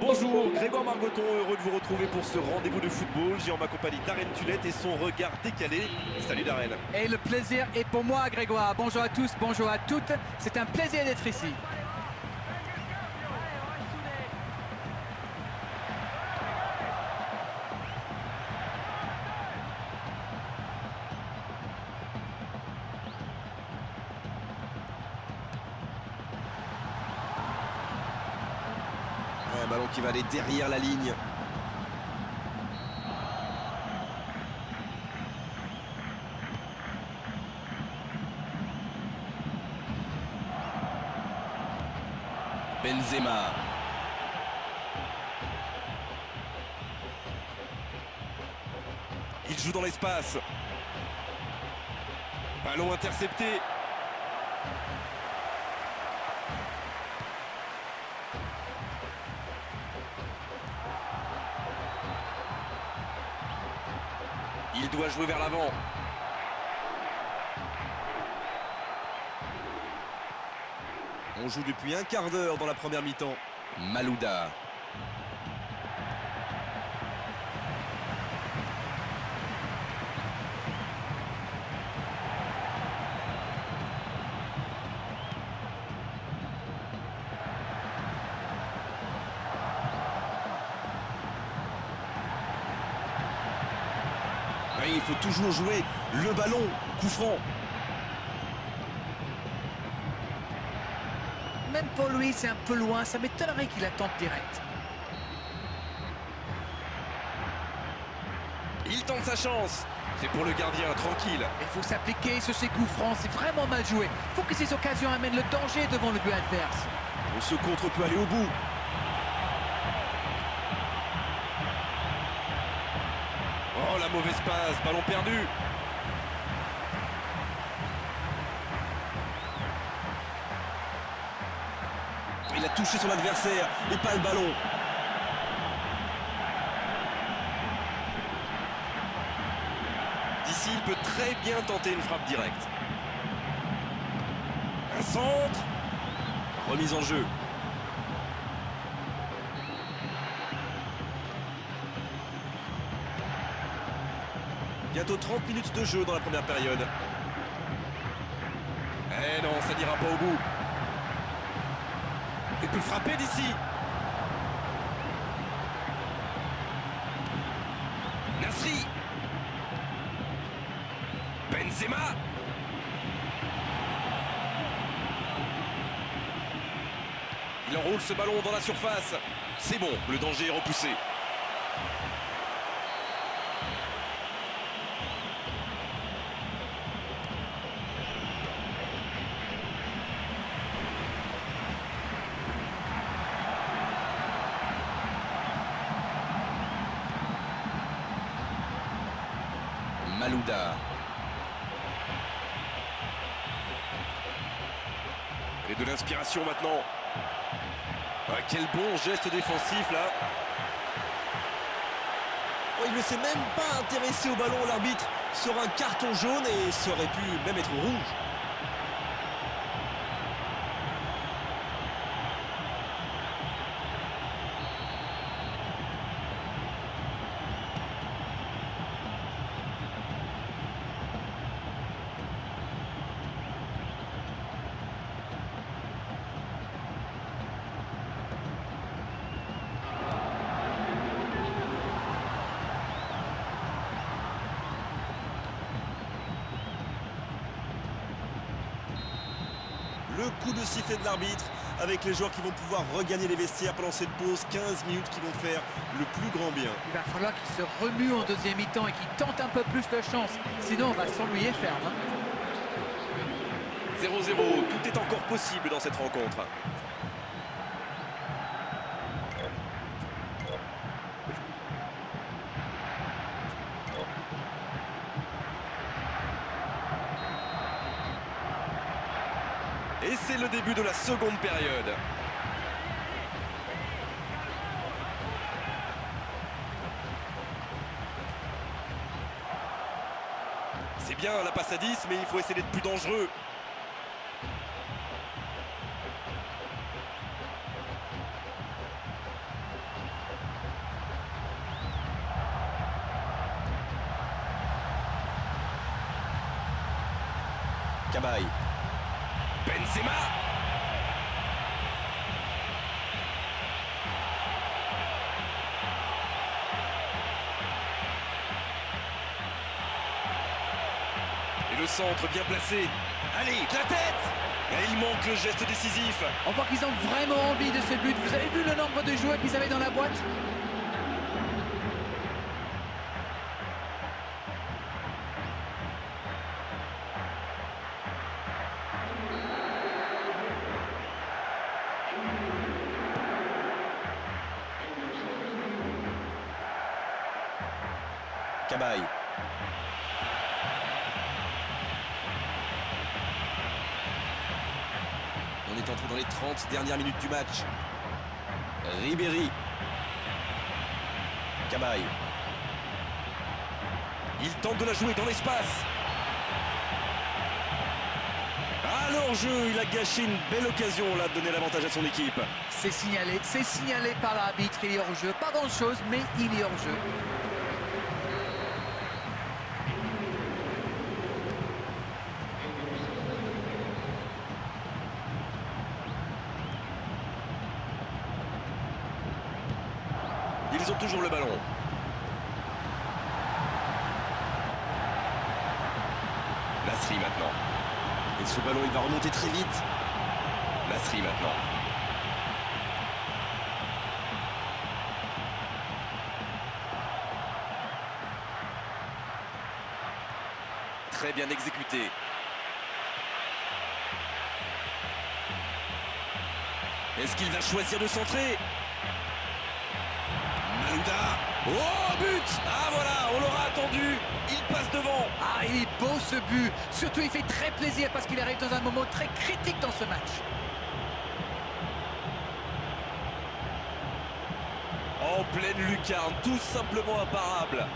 Bonjour, Grégoire Margoton, heureux de vous retrouver pour ce rendez-vous de football. J'ai en ma compagnie Darren Tulette et son regard décalé. Salut Darren. Et le plaisir est pour moi, Grégoire. Bonjour à tous, bonjour à toutes. C'est un plaisir d'être ici. Un ballon qui va aller derrière la ligne. Benzema. Il joue dans l'espace. Ballon intercepté. Il doit jouer vers l'avant. On joue depuis un quart d'heure dans la première mi-temps. Malouda. Oui, il faut toujours jouer le ballon. Coup franc. Même pour lui, c'est un peu loin. Ça m'étonnerait qu'il attende direct. Il tente sa chance. C'est pour le gardien, tranquille. Il faut s'appliquer sur ses coups francs. C'est vraiment mal joué. Il faut que ces occasions amènent le danger devant le but adverse. Ce contre peut aller au bout. Oh, la mauvaise passe, ballon perdu. Il a touché son adversaire et pas le ballon. D'ici, il peut très bien tenter une frappe directe. Un centre. Remise en jeu. Bientôt 30 minutes de jeu dans la première période. Eh non, ça n'ira pas au bout. Il peut frapper d'ici. Nasri. Benzema. Il enroule ce ballon dans la surface. C'est bon, le danger est repoussé. Malouda. Et de l'inspiration maintenant. Ah, quel bon geste défensif là. Oh, il ne s'est même pas intéressé au ballon. L'arbitre sort un carton jaune et ça aurait pu même être rouge. Le coup de sifflet de l'arbitre avec les joueurs qui vont pouvoir regagner les vestiaires pendant cette pause. 15 minutes qui vont faire le plus grand bien. Il va falloir qu'il se remue en deuxième mi-temps et qu'il tente un peu plus de chance. Sinon, on va s'ennuyer ferme. 0-0, tout est encore possible dans cette rencontre. Et c'est le début de la seconde période. C'est bien la passe à 10, mais il faut essayer d'être plus dangereux. Cabaye. Benzema. Et le centre bien placé. Allez, la tête. Et il manque le geste décisif. On voit qu'ils ont vraiment envie de ce but. Vous avez vu le nombre de joueurs qu'ils avaient dans la boîte? Cabaye. On est entré dans les 30 dernières minutes du match. Ribéry. Cabaye. Il tente de la jouer dans l'espace. À l'enjeu, il a gâché une belle occasion là de donner l'avantage à son équipe. C'est signalé par l'arbitre. Il est hors jeu. Pas grand chose, mais il est hors jeu. Ils ont toujours le ballon. Nasri maintenant. Et ce ballon, il va remonter très vite. Nasri maintenant. Très bien exécuté. Est-ce qu'il va choisir de centrer? Malouda. Oh, but! Ah voilà, on l'aura attendu. Il passe devant. Ah, il est beau ce but. Surtout, il fait très plaisir parce qu'il arrive dans un moment très critique dans ce match. En pleine lucarne, tout simplement imparable.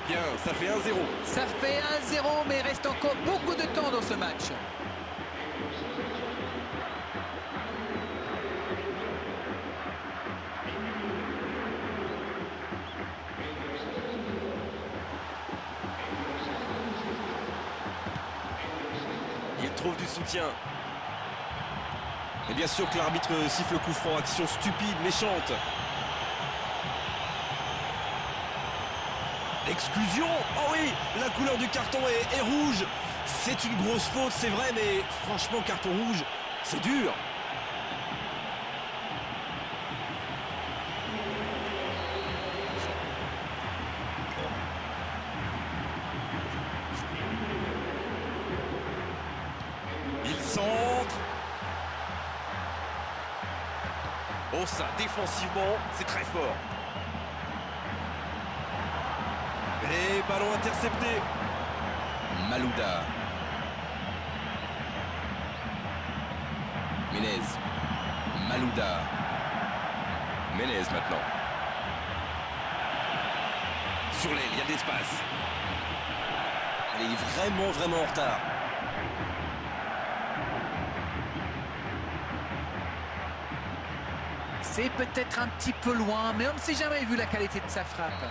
Bien, ça fait 1-0. Ça fait 1-0, mais il reste encore beaucoup de temps dans ce match. Il trouve du soutien. Et bien sûr que l'arbitre siffle le coup franc, action stupide, méchante. Exclusion. Oh oui, la couleur du carton est rouge. C'est une grosse faute, c'est vrai, mais franchement, carton rouge, c'est dur. Il centre. Oh ça, défensivement, c'est très fort. Et ballon intercepté. Malouda. Menez. Malouda. Menez maintenant. Sur l'aile, il y a de l'espace. Il est vraiment en retard. C'est peut-être un petit peu loin, mais on ne sait jamais vu la qualité de sa frappe.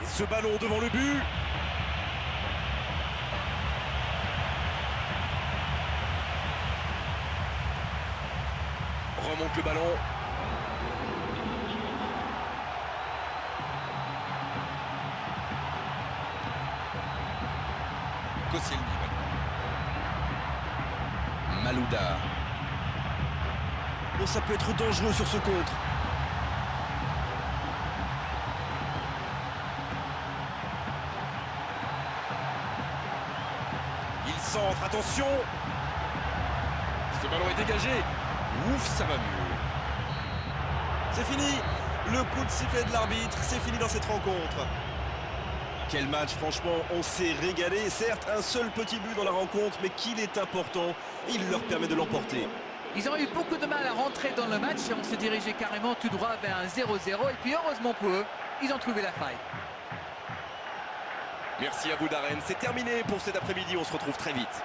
Et ce ballon devant le but. Remonte le ballon. Koscielny maintenant. Malouda. Oh, ça peut être dangereux sur ce contre. Il centre, attention. Ce ballon est dégagé. Ouf, ça va mieux. C'est fini. Le coup de sifflet de l'arbitre, c'est fini dans cette rencontre. Quel match, franchement, on s'est régalé. Certes, un seul petit but dans la rencontre, mais qu'il est important, il leur permet de l'emporter. Ils ont eu beaucoup de mal à rentrer dans le match et on s'est dirigé carrément tout droit vers un 0-0. Et puis heureusement pour eux, ils ont trouvé la faille. Merci à vous Darren, c'est terminé pour cet après-midi, on se retrouve très vite.